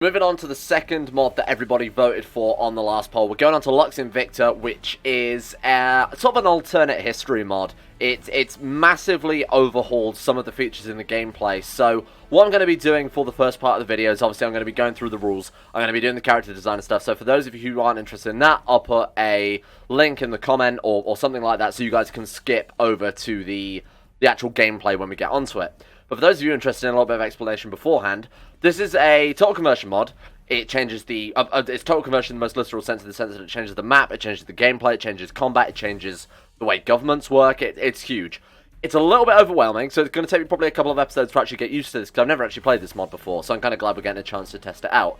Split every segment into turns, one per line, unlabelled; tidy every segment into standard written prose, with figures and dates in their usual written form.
Moving on to the second mod that everybody voted for on the last poll, we're going on to Lux Invicta, which is sort of an alternate history mod. It's massively overhauled some of the features in the gameplay. So what I'm going to be doing for the first part of the video is obviously I'm going to be going through the rules. I'm going to be doing the character design and stuff. So for those of you who aren't interested in that, I'll put a link in the comment or something like that so you guys can skip over to the actual gameplay when we get onto it. But for those of you interested in a little bit of explanation beforehand, this is a total conversion mod. It changes the... it's total conversion in the most literal sense, in the sense that it changes the map, it changes the gameplay, it changes combat, it changes the way governments work. It's huge. It's a little bit overwhelming, so it's going to take me probably a couple of episodes to actually get used to this, because I've never actually played this mod before, so I'm kind of glad we're getting a chance to test it out.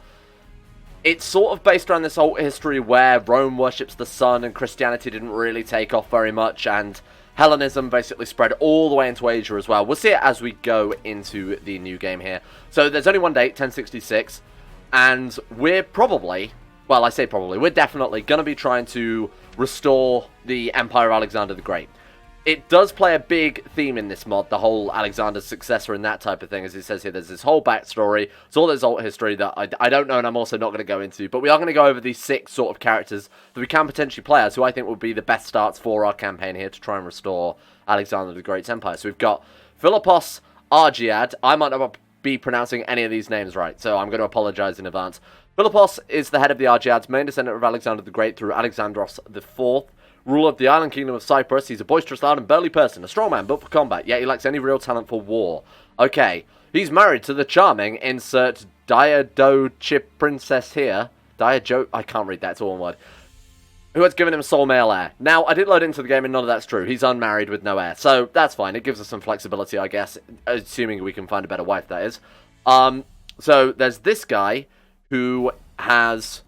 It's sort of based around this old history where Rome worships the sun and Christianity didn't really take off very much, and Hellenism basically spread all the way into Asia as well. We'll see it as we go into the new game here. So there's only one date, 1066, and we're probably, well, I say probably, we're definitely going to be trying to restore the Empire of Alexander the Great. It does play a big theme in this mod, the whole Alexander's successor and that type of thing. As it says here, there's this whole backstory. It's all this old history that I don't know and I'm also not going to go into. But we are going to go over these 6 sort of characters that we can potentially play as, who I think will be the best starts for our campaign here to try and restore Alexander the Great's empire. So we've got Philippos Argiad. I might not be pronouncing any of these names right, so I'm going to apologize in advance. Philippos is the head of the Argiads, main descendant of Alexander the Great through Alexandros IV. Ruler of the island kingdom of Cyprus, he's a boisterous, loud and burly person, a strong man built for combat, yet he lacks any real talent for war. Okay, he's married to the charming, insert Diadochi princess here. Diajo, I can't read that, it's all one word. Who has given him sole male heir. Now, I did load into the game and none of that's true. He's unmarried with no heir, so that's fine. It gives us some flexibility, I guess, assuming we can find a better wife, that is. So there's this guy who has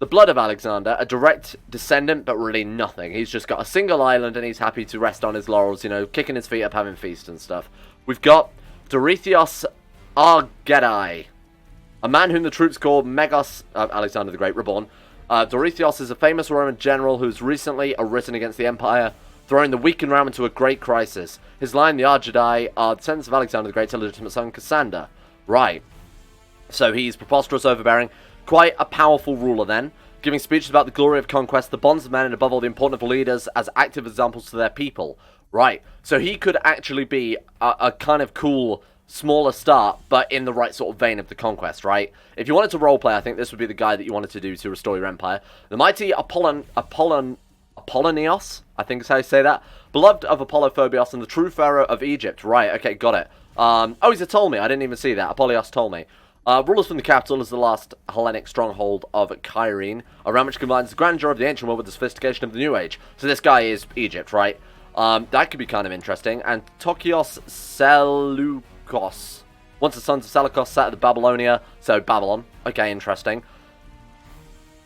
the blood of Alexander, a direct descendant, but really nothing. He's just got a single island and he's happy to rest on his laurels, you know, kicking his feet up, having feast and stuff. We've got Dorithios Argedai, a man whom the troops call Megos, Alexander the Great, reborn. Dorithios is a famous Roman general who's recently arisen against the empire, throwing the weakened realm into a great crisis. His line, the Argedai, are descendants of Alexander the Great's illegitimate son, Cassander. Right. So he's preposterous, overbearing, quite a powerful ruler then, giving speeches about the glory of conquest, the bonds of men, and above all the importance of leaders as active examples to their people. Right, so he could actually be a kind of cool, smaller start, but in the right sort of vein of the conquest, right? If you wanted to roleplay, I think this would be the guy that you wanted to do to restore your empire. The mighty Apollonios, I think is how you say that, beloved of Apollo Phobios and the true pharaoh of Egypt. Right, okay, got it. Oh, he's a Ptolemy, I didn't even see that. Apollios Ptolemy. Rulers from the capital is the last Hellenic stronghold of Kyrene, around which combines the grandeur of the ancient world with the sophistication of the new age. So this guy is Egypt, right? That could be kind of interesting. And Tokios Seleucos. Once the sons of Seleucus sat at the Babylonia, so Babylon. Okay, interesting.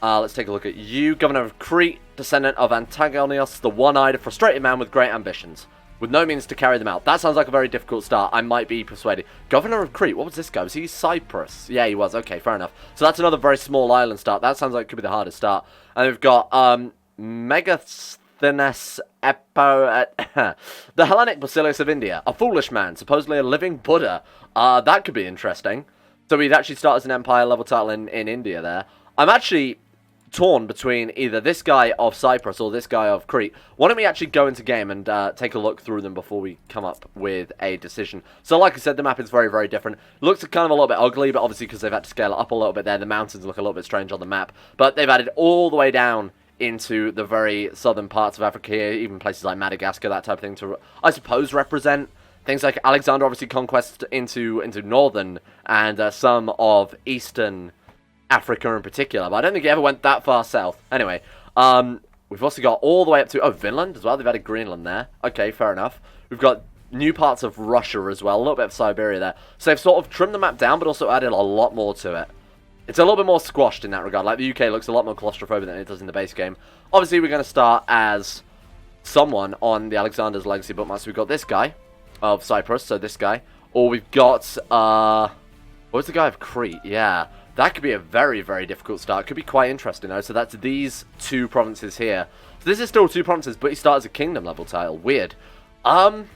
Let's take a look at you. Governor of Crete, descendant of Antagonios, the one-eyed, frustrated man with great ambitions, with no means to carry them out. That sounds like a very difficult start. I might be persuaded. Governor of Crete. What was this guy? Was he Cyprus? Yeah, he was. Okay, fair enough. So that's another very small island start. That sounds like it could be the hardest start. And we've got Megasthenes Epo... the Hellenic Basilius of India. A foolish man. Supposedly a living Buddha. That could be interesting. So we'd actually start as an empire level title in India there. I'm actually torn between either this guy of Cyprus or this guy of Crete. Why don't we actually go into game and take a look through them before we come up with a decision. So like I said, the map is very, very different. It looks kind of a little bit ugly, but obviously because they've had to scale it up a little bit there, the mountains look a little bit strange on the map. But they've added all the way down into the very southern parts of Africa here, even places like Madagascar, that type of thing, to, I suppose, represent things like Alexander obviously conquest into northern and some of eastern Africa in particular, but I don't think it ever went that far south. Anyway, we've also got all the way up to, oh, Finland as well. They've added Greenland there. Okay, fair enough. We've got new parts of Russia as well, a little bit of Siberia there. So they've sort of trimmed the map down, but also added a lot more to it. It's a little bit more squashed in that regard. Like, the UK looks a lot more claustrophobic than it does in the base game. Obviously, we're going to start as someone on the Alexander's Legacy bookmark. So we've got this guy of Cyprus, so this guy. Or we've got, what was the guy of Crete? Yeah. That could be a very, very difficult start. Could be quite interesting, though. So that's these 2 provinces here. So this is still 2 provinces, but he starts a kingdom level title. Weird. I'm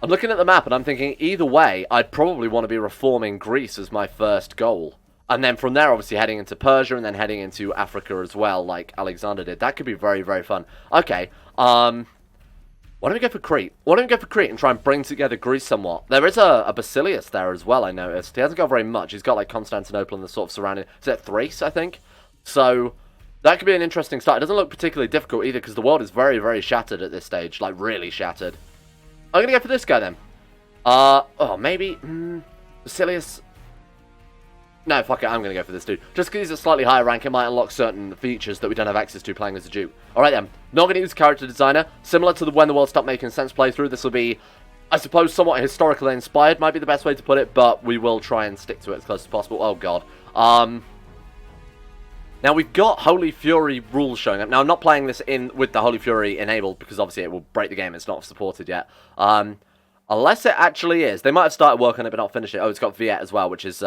looking at the map, and I'm thinking, either way, I'd probably want to be reforming Greece as my first goal. And then from there, obviously, heading into Persia and then heading into Africa as well, like Alexander did. That could be very, very fun. Okay, why don't we go for Crete? Why don't we go for Crete and try and bring together Greece somewhat? There is a Basilius there as well, I noticed. He hasn't got very much. He's got, like, Constantinople and the sort of surrounding... Is it Thrace, I think? So, that could be an interesting start. It doesn't look particularly difficult either, because the world is very, very shattered at this stage. Like, really shattered. I'm going to go for this guy, then. Oh, maybe... Basilius... No, fuck it, I'm going to go for this dude. Just because he's a slightly higher rank, it might unlock certain features that we don't have access to playing as a Duke. Alright then, not going to use character designer. Similar to the When the World Stopped Making Sense playthrough, this will be, I suppose, somewhat historically inspired, might be the best way to put it, but we will try and stick to it as close as possible. Oh god. Now we've got Holy Fury rules showing up. Now I'm not playing this in with the Holy Fury enabled, because obviously it will break the game, it's not supported yet. Unless it actually is. They might have started work on it but not finished it. Oh, it's got Viet as well, which is...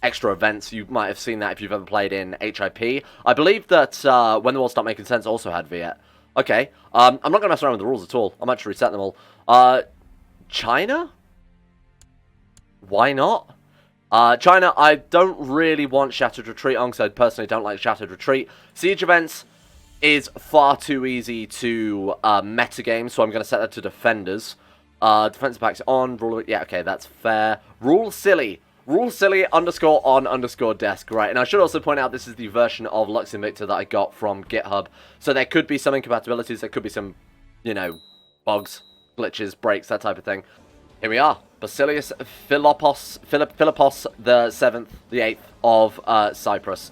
extra events. You might have seen that if you've ever played in HIP. I believe that When the World Stopped Making Sense also had Viet. Okay. I'm not going to mess around with the rules at all. I might just reset them all. China? Why not? China, I don't really want Shattered Retreat on, because I personally don't like Shattered Retreat. Siege events is far too easy to metagame, so I'm going to set that to defenders. Defensive packs on. Yeah, okay, that's fair. Rule silly. Rule silly _ desk, right? And I should also point out this is the version of Lux Invicta that I got from GitHub. So there could be some incompatibilities, there could be some, you know, bugs, glitches, breaks, that type of thing. Here we are. Basilius Philippos the 7th, the 8th of Cyprus.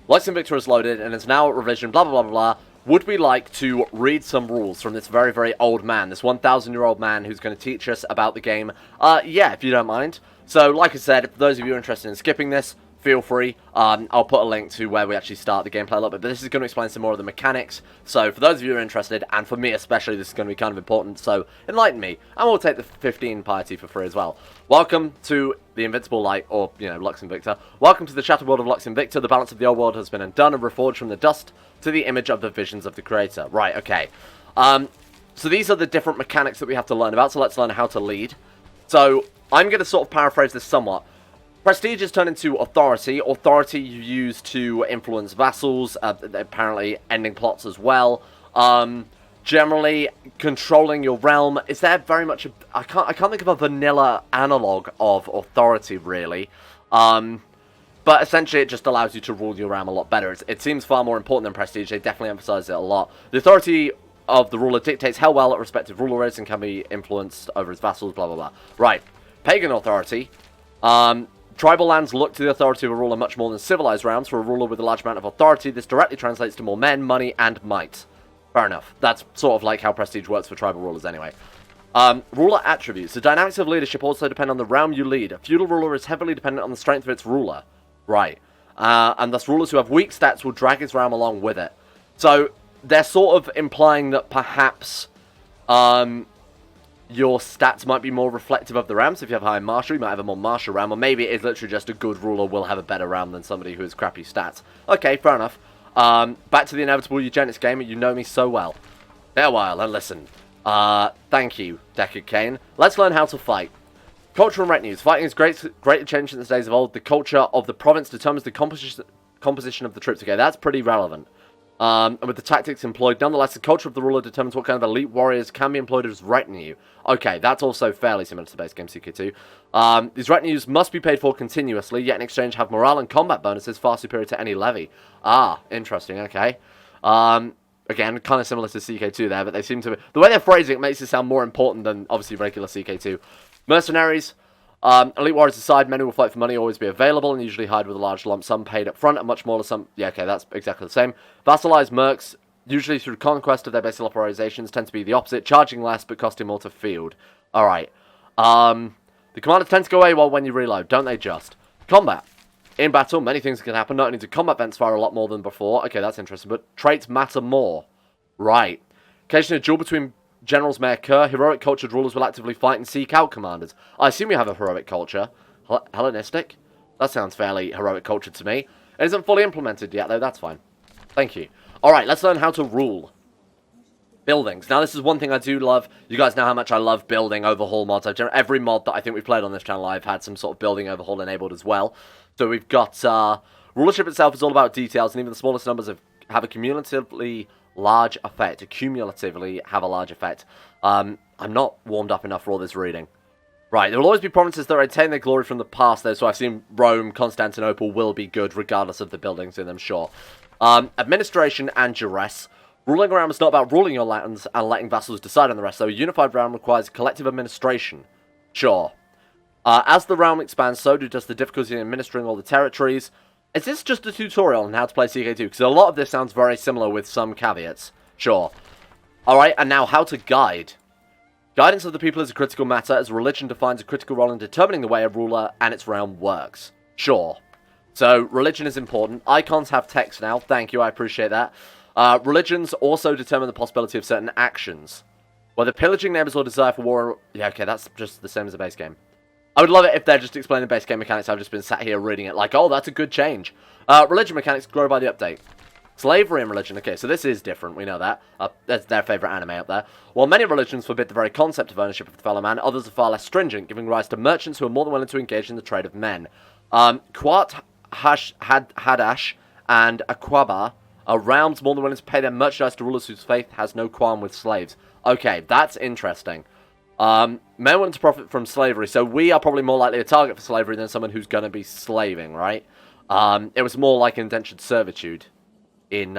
Lux Invicta is loaded and is now at revision, blah, blah, blah, blah. Would we like to read some rules from this very, very old man, this 1,000-year-old man who's going to teach us about the game? Yeah, if you don't mind. So, like I said, for those of you interested in skipping this, feel free. I'll put a link to where we actually start the gameplay a little bit, but this is going to explain some more of the mechanics. So, for those of you who are interested, and for me especially, this is going to be kind of important, so enlighten me. And we'll take the 15 piety for free as well. Welcome to the Invincible Light, or, you know, Lux Invicta. Welcome to the shattered world of Lux Invicta. The balance of the old world has been undone and reforged from the dust to the image of the visions of the creator. Right, okay. So these are the different mechanics that we have to learn about, so let's learn how to lead. So, I'm going to sort of paraphrase this somewhat. Prestige is turned into authority. Authority you use to influence vassals, apparently ending plots as well. Generally, controlling your realm. Is there very much... I can't think of a vanilla analog of authority, really. But essentially, it just allows you to rule your realm a lot better. It seems far more important than Prestige. They definitely emphasize it a lot. The authority of the ruler dictates how well a respective ruler is and can be influenced over his vassals, blah, blah, blah. Right. Pagan authority. Tribal lands look to the authority of a ruler much more than civilized realms. For a ruler with a large amount of authority, this directly translates to more men, money, and might. Fair enough. That's sort of like how prestige works for tribal rulers anyway. Ruler attributes. The dynamics of leadership also depend on the realm you lead. A feudal ruler is heavily dependent on the strength of its ruler. Right. And thus rulers who have weak stats will drag his realm along with it. So, they're sort of implying that perhaps... your stats might be more reflective of the realm. So if you have high martial, you might have a more martial realm. Or maybe it is literally just a good ruler will have a better realm than somebody who has crappy stats. Okay, fair enough. Back to the inevitable eugenics game. You know me so well. Farewell and listen. Thank you, Deckard Cain. Let's learn how to fight. Culture and retinues. Fighting is greatly changed since the days of old. The culture of the province determines the composition of the troops. Okay, that's pretty relevant. And with the tactics employed, nonetheless, the culture of the ruler determines what kind of elite warriors can be employed as retinue. Okay, that's also fairly similar to the base game CK2. These retinues must be paid for continuously, yet in exchange have morale and combat bonuses far superior to any levy. Ah, interesting, okay. Again, kind of similar to CK2 there, but they seem to... The way they're phrasing it makes it sound more important than, obviously, regular CK2. Mercenaries... elite warriors aside, men who will fight for money always be available and usually hide with a large lump sum paid up front, a much smaller sum... Yeah, okay, that's exactly the same. Vassalized mercs, usually through conquest of their basic operations, tend to be the opposite, charging less but costing more to field. Alright. The commanders tend to go AWOL when you reload, don't they just? Combat. In battle, many things can happen. Not only do combat events fire a lot more than before. Okay, that's interesting, but traits matter more. Right. Occasionally a duel between... generals may occur. Heroic cultured rulers will actively fight and seek out commanders. I assume we have a heroic culture. Hellenistic? That sounds fairly heroic culture to me. It isn't fully implemented yet, though. That's fine. Thank you. Alright, let's learn how to rule. Buildings. Now, this is one thing I do love. You guys know how much I love building overhaul mods. Every mod that I think we've played on this channel, I've had some sort of building overhaul enabled as well. So we've got, rulership itself is all about details, and even the smallest numbers have a cumulatively large effect. Cumulatively have a large effect. I'm not warmed up enough for all this reading. Right, there will always be provinces that retain their glory from the past, though, so I've seen Rome, Constantinople will be good, regardless of the buildings in them, sure. Administration and duress. Ruling a realm is not about ruling your lands and letting vassals decide on the rest, though a unified realm requires collective administration. Sure. As the realm expands, so does the difficulty in administering all the territories. Is this just a tutorial on how to play CK2? Because a lot of this sounds very similar with some caveats. Sure. Alright, and now how to guide. Guidance of the people is a critical matter, as religion defines a critical role in determining the way a ruler and its realm works. Sure. So, religion is important. Icons have text now. Thank you, I appreciate that. Religions also determine the possibility of certain actions. Whether pillaging neighbors or desire for war... Yeah, okay, that's just the same as the base game. I would love it if they're just explaining the base game mechanics. I've just been sat here reading it like, oh, that's a good change. Religion mechanics grow by the update. Slavery and religion. Okay, so this is different. We know that. That's their favourite anime up there. While many religions forbid the very concept of ownership of the fellow man, others are far less stringent, giving rise to merchants who are more than willing to engage in the trade of men. Quat Hadash and Aquaba are realms more than willing to pay their merchandise to rulers whose faith has no qualm with slaves. Okay, that's interesting. Men want to profit from slavery, so we are probably more likely a target for slavery than someone who's going to be slaving, right? It was more like indentured servitude in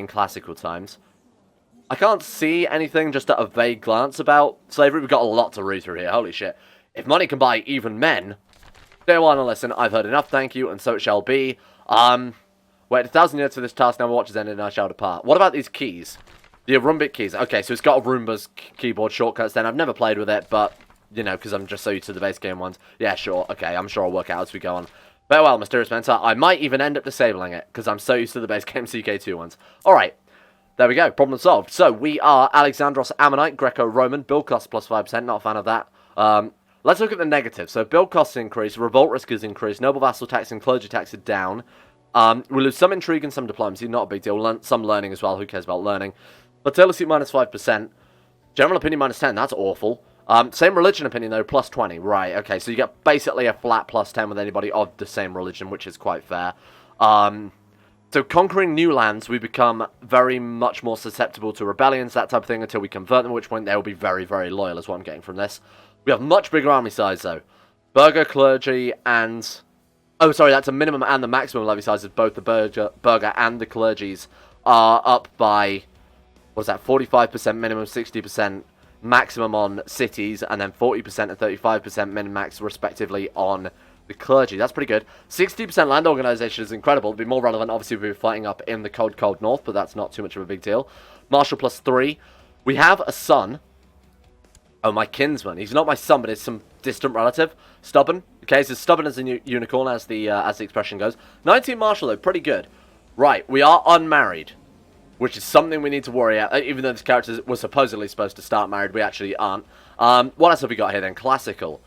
classical times. I can't see anything just at a vague glance about slavery. We've got a lot to read through here, holy shit. If money can buy even men... Dear one, listen, I've heard enough, thank you, and so it shall be. Wait 1,000 years for this task, now my watch is ended and I shall depart. What about these keys? The Arumbic keys. Okay, so it's got a Roomba's keyboard shortcuts then. I've never played with it, but, you know, because I'm just so used to the base game ones. Yeah, sure, okay, I'm sure I'll work out as we go on. Farewell, mysterious mentor. I might even end up disabling it, because I'm so used to the base game CK2 ones. Alright, there we go, problem solved. So, we are Alexandros Ammonite, Greco-Roman, build cost plus 5%, not a fan of that. Let's look at the negatives. So, build costs increase, revolt risk is increased, noble vassal tax and clergy tax are down. We lose some intrigue and some diplomacy, not a big deal. Some learning as well, who cares about learning? Fertility minus 5%. General opinion minus 10, that's awful. Same religion opinion though, plus 20. Right, okay, so you get basically a flat plus 10 with anybody of the same religion, which is quite fair. So conquering new lands, we become very much more susceptible to rebellions, that type of thing, until we convert them, at which point they will be very, very loyal, is what I'm getting from this. We have much bigger army size though. Burgher, clergy, and... Oh, sorry, that's a minimum and the maximum levy sizes. Both the burgher and the clergies are up by, what's that, 45% minimum, 60% maximum on cities, and then 40% and 35% min-max, respectively, on the clergy. That's pretty good. 60% land organisation is incredible. It'd be more relevant, obviously, if we were fighting up in the cold, cold north, but that's not too much of a big deal. Martial plus 3. We have a son. Oh, my kinsman. He's not my son, but it's some distant relative. Stubborn. Okay, so stubborn as a unicorn, as the expression goes. 19 martial, though. Pretty good. Right, we are unmarried, which is something we need to worry about. Even though this character was supposedly supposed to start married, we actually aren't. What else have we got here, then? Classical.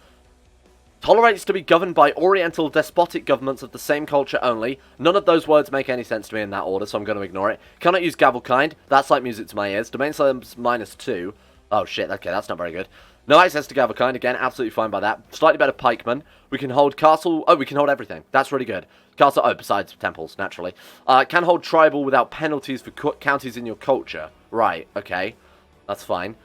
Tolerates to be governed by oriental despotic governments of the same culture only. None of those words make any sense to me in that order, so I'm going to ignore it. Cannot use gavelkind. That's like music to my ears. Domain size minus 2. Oh, shit. Okay, that's not very good. No access to gavelkind. Again, absolutely fine by that. Slightly better pikeman. We can hold castle. Oh, we can hold everything. That's really good. Castle. Oh, besides temples, naturally. Can hold tribal without penalties for counties in your culture. Right, okay. That's fine.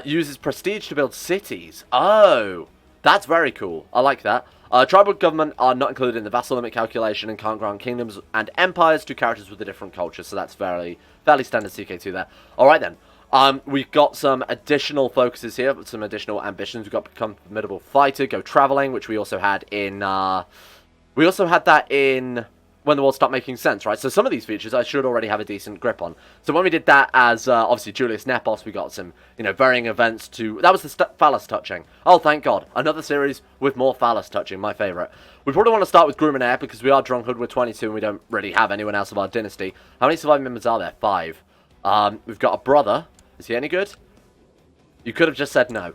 Uses prestige to build cities. Oh, that's very cool. I like that. Tribal government are not included in the vassal limit calculation and can't grant kingdoms and empires to characters with a different culture. So that's fairly standard CK2 there. Alright then. We've got some additional focuses here, some additional ambitions. We've got become formidable fighter, go traveling, which we also had in, we also had that in When the World Stopped Making Sense, right? So some of these features I should already have a decent grip on. So when we did that as, obviously, Julius Nepos, we got some, you know, varying events to, that was the phallus touching. Oh, thank God. Another series with more phallus touching, my favourite. We probably want to start with Groom and Heir, because we are Drunkard, we're 22, and we don't really have anyone else of our dynasty. How many surviving members are there? 5. We've got a brother. Is he any good? You could have just said no.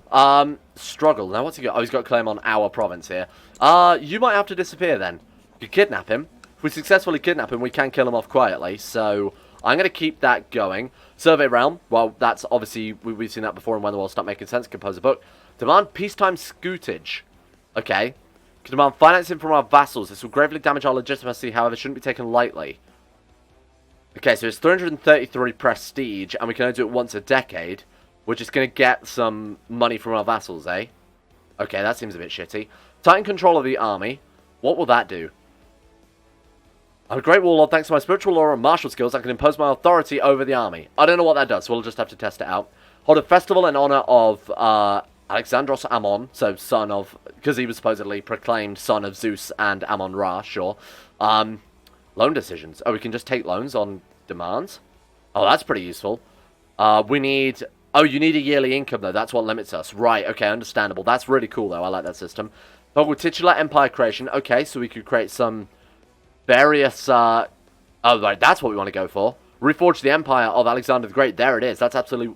Struggle. Now, what's he got? Oh, he's got a claim on our province here. You might have to disappear then. You could kidnap him. If we successfully kidnap him, we can kill him off quietly. So, I'm going to keep that going. Survey Realm, well, that's obviously, we've seen that before, and when the world start making sense, compose a book. Demand peacetime scootage. Okay. Can demand financing from our vassals. This will gravely damage our legitimacy, however, shouldn't be taken lightly. Okay, so it's 333 prestige, and we can only do it once a decade. We're just going to get some money from our vassals, eh? Okay, that seems a bit shitty. Tighten control of the army. What will that do? I'm a great warlord. Thanks to my spiritual law and martial skills, I can impose my authority over the army. I don't know what that does, so we'll just have to test it out. Hold a festival in honor of Alexandros Ammon, so son of... because he was supposedly proclaimed son of Zeus and Ammon-Ra, sure. Loan decisions. Oh, we can just take loans on demands? Oh, that's pretty useful. We need... oh, you need a yearly income, though. That's what limits us. Right, okay, understandable. That's really cool, though. I like that system. Toggle titular empire creation. Okay, so we could create some various... oh, right, that's what we want to go for. Reforge the empire of Alexander the Great. There it is. That's absolutely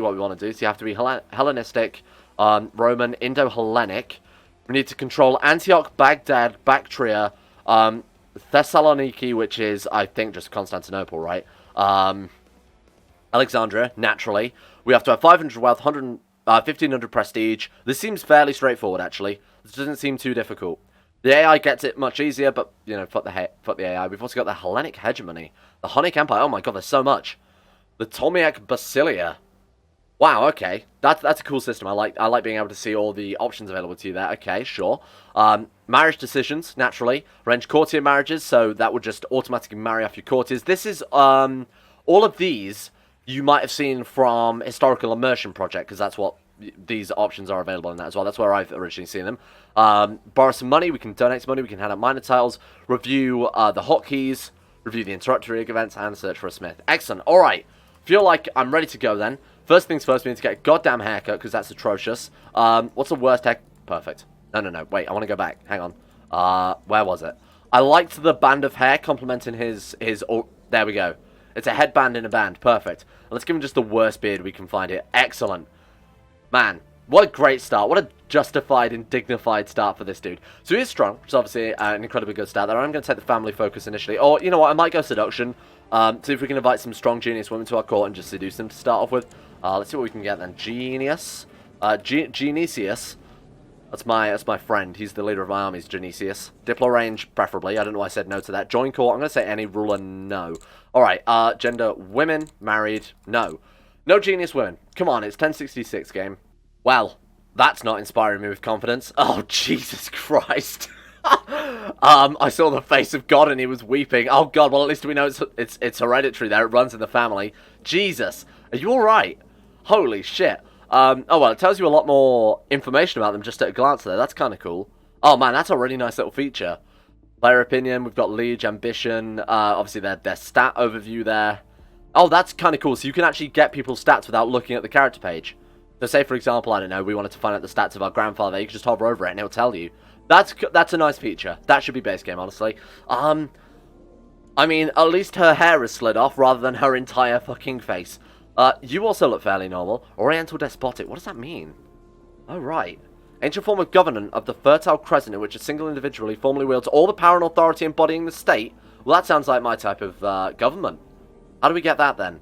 what we want to do. So you have to be Hellenistic, Roman, Indo-Hellenic. We need to control Antioch, Baghdad, Bactria, Thessaloniki, which is, I think, just Constantinople, right? Alexandria, naturally. We have to have 500 wealth, 1500 prestige. This seems fairly straightforward, actually. This doesn't seem too difficult. The AI gets it much easier, but, you know, fuck the AI. We've also got the Hellenic hegemony. The Hunnic Empire. Oh my god, there's so much. The Ptolemaic Basilia. Wow, okay. That's a cool system. I like being able to see all the options available to you there. Okay, sure. Marriage decisions, naturally. Arrange courtier marriages, so that would just automatically marry off your courtiers. This is, all of these you might have seen from Historical Immersion Project, because that's what these options are available in that as well. That's where I've originally seen them. Borrow some money, we can donate some money, we can hand out minor titles, review the hotkeys, review the introductory events, and search for a smith. Excellent. Alright. Feel like I'm ready to go then. First things first, we need to get a goddamn haircut, because that's atrocious. What's the worst hair... perfect. No. Wait, I want to go back. Hang on. Where was it? I liked the band of hair complementing his... oh, there we go. It's a headband in a band. Perfect. Let's give him just the worst beard we can find here. Excellent. Man, what a great start. What a justified and dignified start for this dude. So he is strong, which is obviously an incredibly good start there. I'm going to take the family focus initially. Or, you know what, I might go seduction. See if we can invite some strong genius women to our court and just seduce them to start off with. Let's see what we can get then. Genius. Genesius. That's my friend. He's the leader of my armies, Genesius. Diplo range, preferably. I don't know why I said no to that. Join court. I'm going to say any ruler, no. Alright, gender, women, married, no. No genius women. Come on, it's 1066 game. Well, that's not inspiring me with confidence. Oh, Jesus Christ. I saw the face of God and he was weeping. Oh, God, well, at least we know it's hereditary there. It runs in the family. Jesus. Are you alright? Holy shit. Oh, well, it tells you a lot more information about them just at a glance there. That's kind of cool. Oh, man, that's a really nice little feature. Player opinion, we've got liege, ambition, obviously their stat overview there. Oh, that's kind of cool. So you can actually get people's stats without looking at the character page. So say, for example, I don't know, we wanted to find out the stats of our grandfather. You can just hover over it and it'll tell you. That's a nice feature. That should be base game, honestly. I mean, at least her hair is slid off rather than her entire fucking face. You also look fairly normal. Oriental despotic. What does that mean? Oh, right. Ancient form of government of the Fertile Crescent in which a single individually formally wields all the power and authority embodying the state. Well, that sounds like my type of government. How do we get that, then?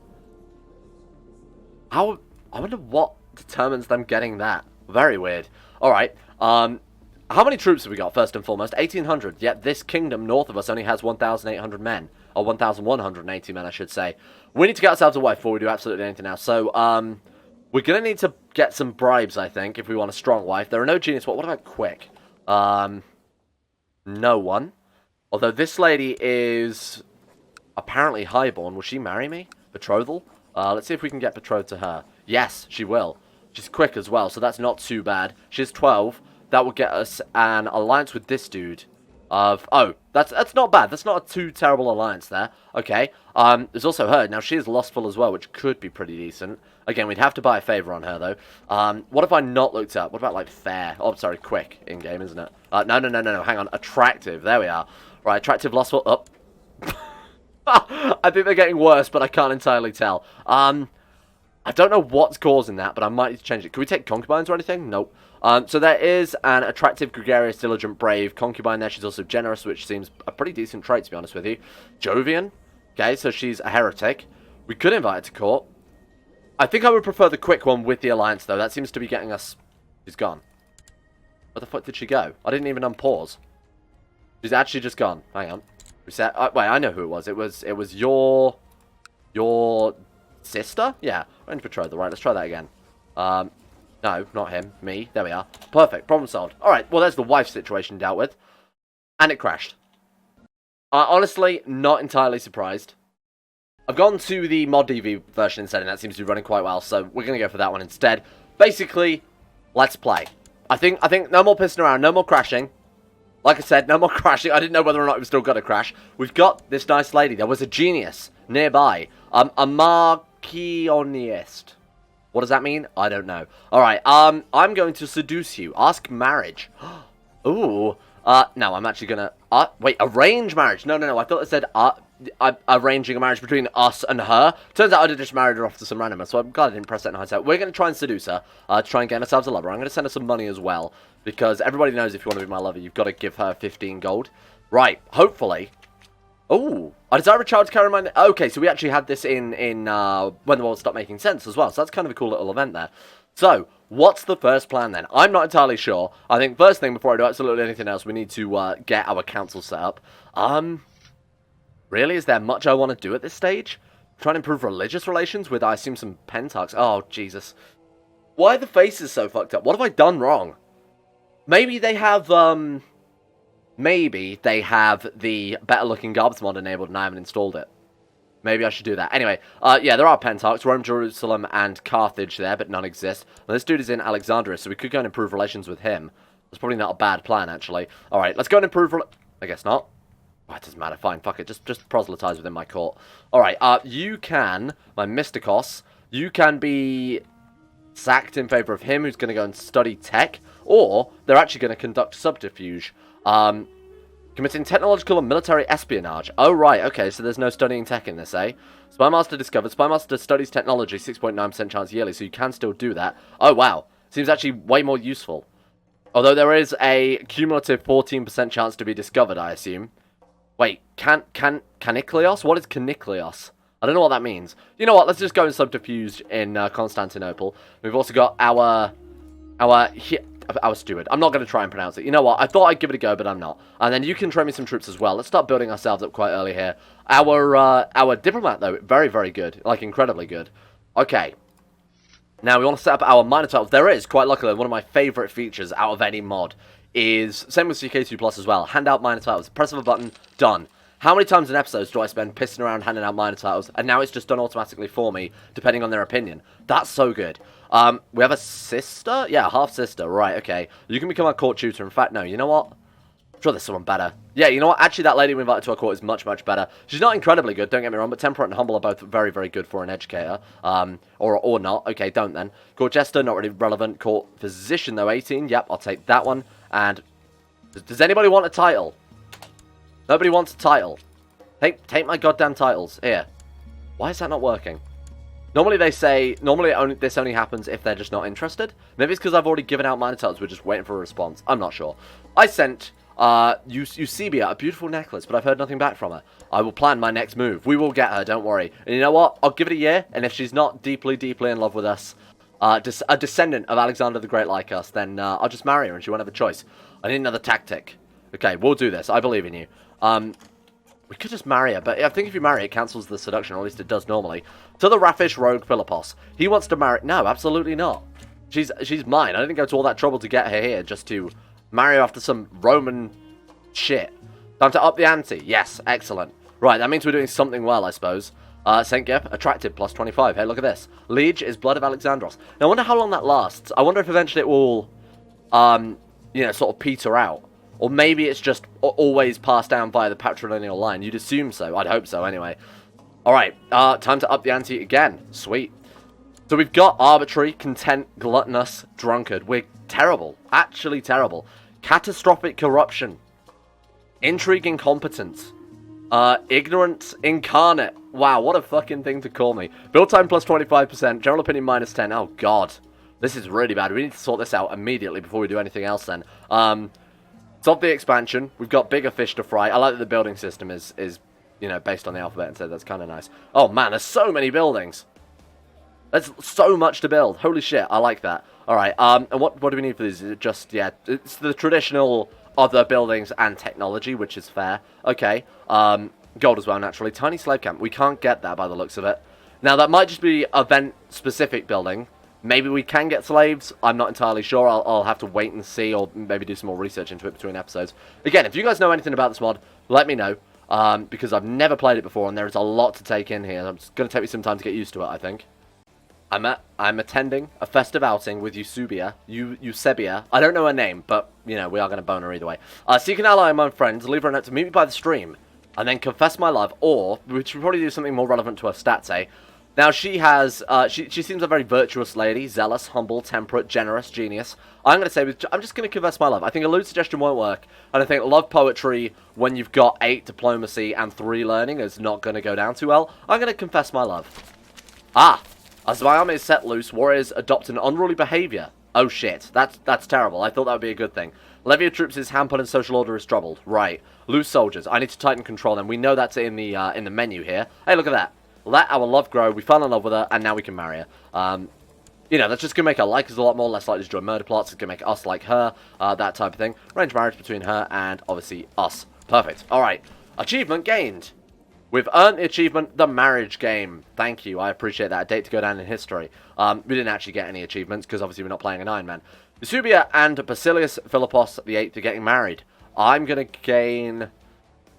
I wonder what determines them getting that. Very weird. Alright. How many troops have we got, first and foremost? 1,800. Yet this kingdom north of us only has 1,800 men. Or 1,180 men, I should say. We need to get ourselves away before we do absolutely anything else. So, we're going to need to get some bribes, I think, if we want a strong wife. There are no genius... What about quick? No one. Although this lady is apparently highborn. Will she marry me? Betrothal? Let's see if we can get betrothed to her. Yes, she will. She's quick as well, so that's not too bad. She's 12. That will get us an alliance with this dude. Oh, that's not bad. That's not a too terrible alliance there. Okay. There's also her. Now, she is lustful as well, which could be pretty decent. Again, we'd have to buy a favor on her, though. What have I not looked up? What about, like, fair? Oh, sorry, quick in-game, isn't it? No. Hang on. Attractive. There we are. Right, attractive, lustful. Up. I think they're getting worse, but I can't entirely tell. I don't know what's causing that, but I might need to change it. Can we take concubines or anything? Nope. So there is an attractive, gregarious, diligent, brave concubine there. She's also generous, which seems a pretty decent trait, to be honest with you. Jovian? Okay, so she's a heretic. We could invite her to court. I think I would prefer the quick one with the alliance, though. That seems to be getting us... She's gone. Where the fuck did she go? I didn't even unpause. She's actually just gone. Hang on. Reset. Wait, I know who it was. It was your sister? Yeah. Range betrothed. Right, let's try that again. No, not him. Me. There we are. Perfect. Problem solved. Alright, well, there's the wife situation dealt with. And it crashed. Honestly, not entirely surprised. I've gone to the mod DV version instead, and that seems to be running quite well, so we're going to go for that one instead. Basically, let's play. I think no more pissing around, no more crashing. Like I said, no more crashing. I didn't know whether or not it was still going to crash. We've got this nice lady. There was a genius nearby. A Marchionist. What does that mean? I don't know. Alright, I'm going to seduce you. Ask marriage. Ooh. No, I'm actually gonna... wait, arrange marriage. No. I thought it said, arranging a marriage between us and her. Turns out I just married her off to some randomer, so I'm glad I didn't press that in hindsight. We're gonna try and seduce her, to try and get ourselves a lover. I'm gonna send her some money as well, because everybody knows if you want to be my lover, you've got to give her 15 gold. Right, hopefully... Ooh, I desire a child to carry my... Okay, so we actually had this in When the World Stopped Making Sense as well, so that's kind of a cool little event there. So, what's the first plan then? I'm not entirely sure. I think first thing, before I do absolutely anything else, we need to get our council set up. Really? Is there much I want to do at this stage? Try and improve religious relations with, I assume, some pentarchs. Oh, Jesus. Why are the faces so fucked up? What have I done wrong? Maybe they have, Maybe they have the better-looking garbs mod enabled and I haven't installed it. Maybe I should do that. Anyway, yeah, there are pentarchs. Rome, Jerusalem, and Carthage there, but none exist. And this dude is in Alexandria, so we could go and improve relations with him. That's probably not a bad plan, actually. Alright, let's go and improve... I guess not. Oh, it doesn't matter. Fine, fuck it. Just proselytize within my court. Alright, you can... My Mystikos. You can be sacked in favor of him, who's going to go and study tech. Or, they're actually going to conduct subterfuge. Committing technological and military espionage. Oh, right, okay, so there's no studying tech in this, eh? Spymaster discovered. Spymaster studies technology, 6.9% chance yearly, so you can still do that. Oh, wow. Seems actually way more useful. Although there is a cumulative 14% chance to be discovered, I assume. Wait, canicleos? What is canicleos? I don't know what that means. You know what, let's just go and subterfuge in Constantinople. We've also got our steward. I'm not going to try and pronounce it. You know what? I thought I'd give it a go, but I'm not. And then you can train me some troops as well. Let's start building ourselves up quite early here. Our diplomat, though, very, very good. Like, incredibly good. Okay. Now, we want to set up our minor titles. There is, quite luckily, one of my favourite features out of any mod is, same with CK2 Plus as well, hand out minor titles. Press of a button, done. How many times in episodes do I spend pissing around handing out minor titles, and now it's just done automatically for me, depending on their opinion? That's so good. We have a sister? Yeah, half-sister. Right, okay. You can become our court tutor. In fact, no, you know what? I'm sure there's someone better. Yeah, you know what? Actually, that lady we invited to our court is much, much better. She's not incredibly good, don't get me wrong, but Temperate and Humble are both very, very good for an educator. Or not. Okay, don't then. Court Jester, not really relevant. Court Physician, though, 18. Yep, I'll take that one. And does anybody want a title? Nobody wants a title. Take my goddamn titles. Here. Why is that not working? Normally they say, this only happens if they're just not interested. Maybe it's because I've already given out minor titles, we're just waiting for a response. I'm not sure. I sent Eusebia a beautiful necklace, but I've heard nothing back from her. I will plan my next move. We will get her, don't worry. And you know what? I'll give it a year, and if she's not deeply, deeply in love with us, a descendant of Alexander the Great like us, then I'll just marry her and she won't have a choice. I need another tactic. Okay, we'll do this. I believe in you. We could just marry her, but I think if you marry, it cancels the seduction, or at least it does normally. To the raffish rogue Philippos. He wants to marry... No, absolutely not. She's mine. I didn't go to all that trouble to get her here just to marry her after some Roman shit. Time to up the ante. Yes, excellent. Right, that means we're doing something well, I suppose. St. Gip, attractive, plus 25. Hey, look at this. Liege is blood of Alexandros. Now, I wonder how long that lasts. I wonder if eventually it will, you know, sort of peter out. Or maybe it's just always passed down via the patrilineal line. You'd assume so. I'd hope so, anyway. Alright, time to up the ante again. Sweet. So we've got arbitrary, content, gluttonous, drunkard. We're terrible. Actually terrible. Catastrophic corruption. Intrigue incompetence. Ignorance incarnate. Wow, what a fucking thing to call me. Build time plus 25%. General opinion minus 10. Oh, God. This is really bad. We need to sort this out immediately before we do anything else then. Solve the expansion. We've got bigger fish to fry. I like that the building system is, you you know, based on the alphabet instead. That's kind of nice. Oh, man, there's so many buildings. There's so much to build. Holy shit, I like that. All right, and what do we need for these? Is it just, yeah, it's the traditional other buildings and technology, which is fair. Okay, gold as well, naturally. Tiny slave camp. We can't get that by the looks of it. Now, that might just be event-specific building. Maybe we can get slaves. I'm not entirely sure. I'll have to wait and see, or maybe do some more research into it between episodes. Again, if you guys know anything about this mod, let me know, because I've never played it before, and there is a lot to take in here. It's going to take me some time to get used to it, I think. I'm attending a festive outing with Eusebia. I don't know her name, but, you know, we are going to bone her either way. So you can ally my friends, leave her a note to meet me by the stream, and then confess my love, or, we should probably do something more relevant to her stats, eh? Now, she has, she seems a very virtuous lady, zealous, humble, temperate, generous, genius. I'm going to say, I'm just going to confess my love. I think a lewd suggestion won't work, and I think love poetry, when you've got 8 diplomacy and 3 learning, is not going to go down too well. I'm going to confess my love. Ah! As my army is set loose, warriors adopt an unruly behaviour. Oh shit, that's terrible. I thought that would be a good thing. Levy of troops is hampered and social order is troubled. Right. Loose soldiers. I need to tighten control them. We know that's in the menu here. Hey, look at that. Let our love grow. We fell in love with her, and now we can marry her. You know, that's just going to make her like us a lot more, less likely to join murder plots. It's going to make us like her, that type of thing. Arranged marriage between her and, obviously, us. Perfect. Alright. Achievement gained. We've earned the achievement, the marriage game. Thank you, I appreciate that. A date to go down in history. We didn't actually get any achievements, because obviously we're not playing an Iron Man. Eusebia and Basilius Philippos VIII are getting married. I'm going to gain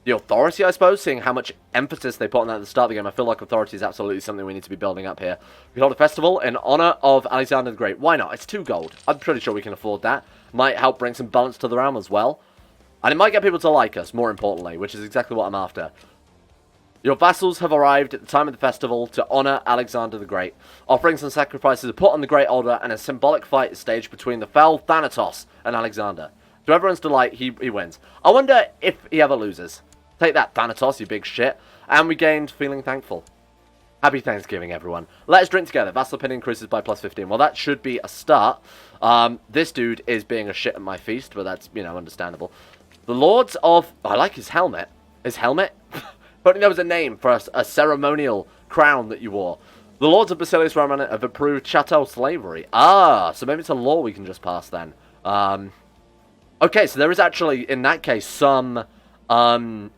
the authority, I suppose, seeing how much emphasis they put on that at the start of the game. I feel like authority is absolutely something we need to be building up here. We hold a festival in honor of Alexander the Great. Why not? It's 2 gold. I'm pretty sure we can afford that. Might help bring some balance to the realm as well. And it might get people to like us, more importantly, which is exactly what I'm after. Your vassals have arrived at the time of the festival to honor Alexander the Great. Offerings and sacrifices are put on the Great Altar, and a symbolic fight is staged between the fell Thanatos and Alexander. To everyone's delight, he wins. I wonder if he ever loses. Take that, Thanatos, you big shit. And we gained feeling thankful. Happy Thanksgiving, everyone. Let us drink together. Vassal opinion increases by +15. Well, that should be a start. This dude is being a shit at my feast, but that's, you know, understandable. The Lords of... I like his helmet. His helmet? But there was a name for a ceremonial crown that you wore. The Lords of Basilius Roman have approved chattel slavery. Ah, so maybe it's a law we can just pass then. Okay, so there is actually, in that case, some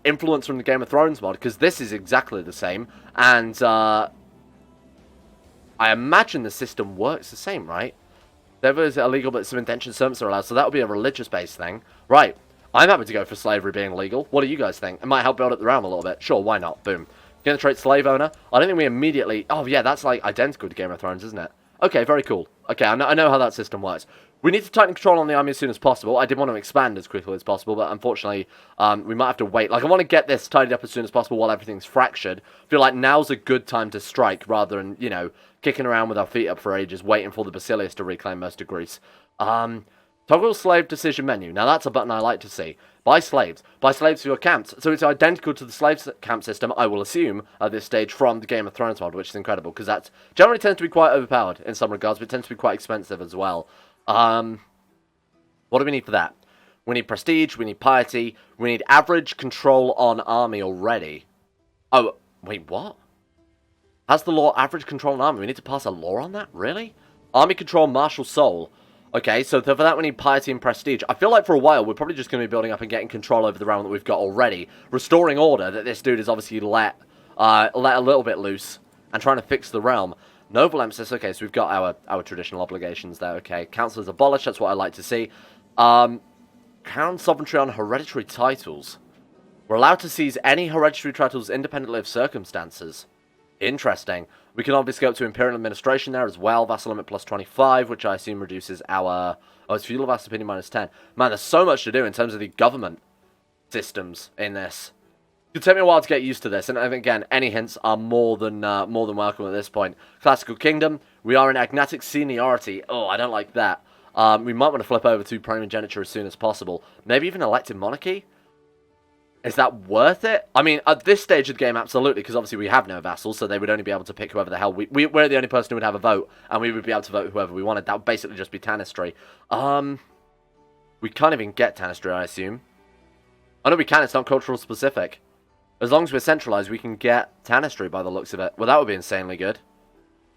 influence from the Game of Thrones mod, because this is exactly the same. And I imagine the system works the same, right? There is illegal, but some indentured servants are allowed, so that would be a religious-based thing. Right. I'm happy to go for slavery being legal. What do you guys think? It might help build up the realm a little bit. Sure, why not? Boom. Gonna trait slave owner. I don't think we immediately... Oh, yeah, that's like identical to Game of Thrones, isn't it? Okay, very cool. Okay, I know how that system works. We need to tighten control on the army as soon as possible. I did want to expand as quickly as possible, but unfortunately, we might have to wait. Like, I want to get this tidied up as soon as possible while everything's fractured. I feel like now's a good time to strike, rather than, you know, kicking around with our feet up for ages, waiting for the Basilius to reclaim most of Greece. Toggle slave decision menu. Now, that's a button I like to see. Buy slaves. Buy slaves for your camps. So it's identical to the slave camp system, I will assume, at this stage, from the Game of Thrones mod, which is incredible, because that generally tends to be quite overpowered in some regards, but it tends to be quite expensive as well. What do we need for that? We need prestige, we need piety, we need average control on army already. Oh, wait, what? Has the law average control on army? We need to pass a law on that? Really? Army control, martial soul. Okay, so for that we need piety and prestige. I feel like for a while we're probably just going to be building up and getting control over the realm that we've got already. Restoring order that this dude has obviously let a little bit loose. And trying to fix the realm. Noble emphasis. Okay, so we've got our traditional obligations there. Okay, council is abolished. That's what I like to see. Crown sovereignty on hereditary titles. We're allowed to seize any hereditary titles independently of circumstances. Interesting. We can obviously go up to Imperial Administration there as well. Vassal limit +25, which I assume reduces our... Oh, it's feudal vassal opinion -10. Man, there's so much to do in terms of the government systems in this. It'll take me a while to get used to this, and again, any hints are more than welcome at this point. Classical Kingdom. We are in agnatic seniority. Oh, I don't like that. We might want to flip over to primogeniture as soon as possible. Maybe even elected monarchy? Is that worth it? I mean, at this stage of the game, absolutely, because obviously we have no vassals, so they would only be able to pick whoever the hell... We're the only person who would have a vote, and we would be able to vote whoever we wanted. That would basically just be Dynasty. We can't even get Dynasty, I assume. Oh, no, we can. It's not cultural specific. As long as we're centralized, we can get Dynasty by the looks of it. Well, that would be insanely good.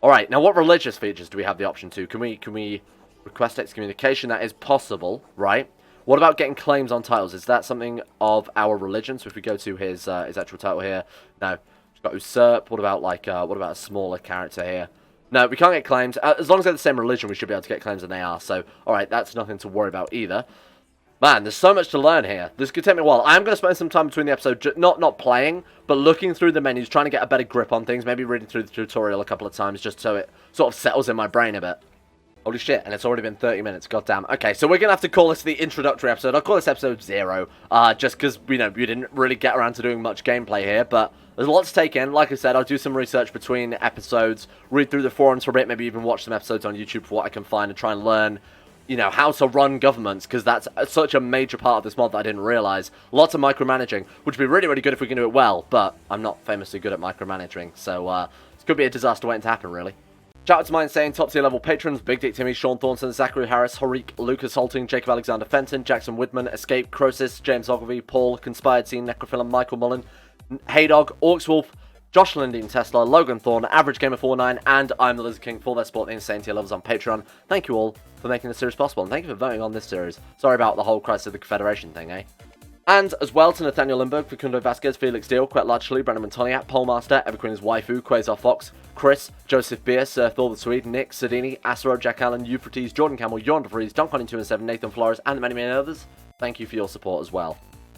Alright, now what religious features do we have the option to? Can we request excommunication? That is possible, right? What about getting claims on titles? Is that something of our religion? So if we go to his actual title here, no. We've got usurp. What about what about a smaller character here? No, we can't get claims. As long as they're the same religion, we should be able to get claims, and they are. So, alright, that's nothing to worry about either. Man, there's so much to learn here. This could take me a while. I'm going to spend some time between the episodes, not playing, but looking through the menus, trying to get a better grip on things, maybe reading through the tutorial a couple of times, just so it sort of settles in my brain a bit. Holy shit, and it's already been 30 minutes, goddamn. Okay, so we're going to have to call this the introductory episode. I'll call this episode 0, just because, we didn't really get around to doing much gameplay here, but there's a lot to take in. Like I said, I'll do some research between episodes, read through the forums for a bit, maybe even watch some episodes on YouTube for what I can find, and try and learn how to run governments, because that's such a major part of this mod that I didn't realise. Lots of micromanaging, which would be really, really good if we can do it well, but I'm not famously good at micromanaging, so this could be a disaster waiting to happen, really. Shout out to my insane top tier level patrons: Big Dick Timmy, Sean Thornton, Zachary Harris, Harik, Lucas Holting, Jacob Alexander Fenton, Jackson Woodman, Escape, Crosis, James Ogilvy, Paul, Conspired Scene, Necrophilim, Michael Mullen, Haydog, Orcswolf, Josh Lindeen Tesla, Logan Thorne, Average Gamer 49, and I'm the Lizard King for their support the insane tier levels on Patreon. Thank you all for making this series possible, and thank you for voting on this series. Sorry about the whole Crisis of the Confederation thing, eh? And as well to Nathaniel Lindbergh, Facundo Vasquez, Felix Deal, Quet Larchley, Brennan Montoniac, Polemaster, Everqueen's Waifu, Quasar Fox, Chris, Joseph Beer, Sir Thor the Swede, Nick, Sadini, Asro, Jack Allen, Euphrates, Jordan Campbell, Jordan DeVries, Don Conning 2 and 7, Nathan Flores, and many, many others. Thank you for your support as well.